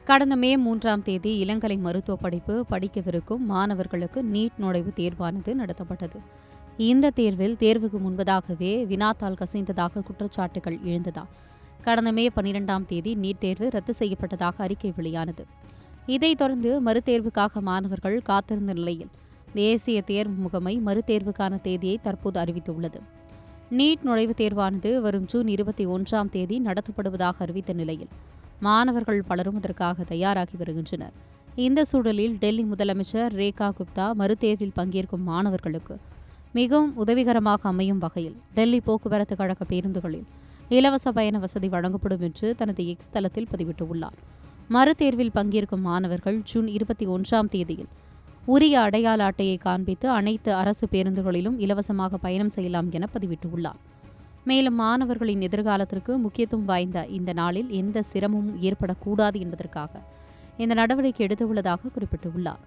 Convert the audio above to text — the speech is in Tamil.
கடந்த மே 3ஆம் தேதி இளங்கலை மருத்துவ படிப்பு படிக்கவிருக்கும் மாணவர்களுக்கு நீட் நுழைவுத் தேர்வானது நடத்தப்பட்டது. இந்த தேர்வில் தேர்வுக்கு முன்பதாகவே வினாத்தாள் கசிந்ததாக குற்றச்சாட்டுகள் எழுந்ததால் கடந்த மே 12ஆம் தேதி நீட் தேர்வு ரத்து செய்யப்பட்டதாக அறிக்கை வெளியானது. இதைத் தொடர்ந்து மறுதேர்வுக்காக மாணவர்கள் காத்திருந்த நிலையில் தேசிய தேர்வு முகமை மறுதேர்வுக்கான தேதியை தற்போது அறிவித்துள்ளது. நீட் நுழைவுத் தேர்வானது வரும் ஜூன் 21ஆம் தேதி நடத்தப்படுவதாக அறிவித்த நிலையில் மாணவர்கள் பலரும் அதற்காக தயாராகி வருகின்றனர். இந்த சூழலில் டெல்லி முதலமைச்சர் ரேகா குப்தா மறுதேர்வில் பங்கேற்கும் மாணவர்களுக்கு மிகவும் உதவிகரமாக அமையும் வகையில் டெல்லி போக்குவரத்து கழக பேருந்துகளில் இலவச பயண வசதி வழங்கப்படும் என்று தனது எக்ஸ் தளத்தில் பதிவிட்டுள்ளார். மறுதேர்வில் பங்கேற்கும் மாணவர்கள் ஜூன் 21ஆம் தேதியில் உரிய அடையாள அட்டையை காண்பித்து அனைத்து அரசு பேருந்துகளிலும் இலவசமாக பயணம் செய்யலாம் என பதிவிட்டுள்ளார். மேலும் மாணவர்களின் எதிர்காலத்திற்கு முக்கியத்துவம் வாய்ந்த இந்த நாளில் எந்த சிரமமும் ஏற்படக்கூடாது என்பதற்காக இந்த நடவடிக்கை எடுத்துள்ளதாக குறிப்பிட்டுள்ளார்.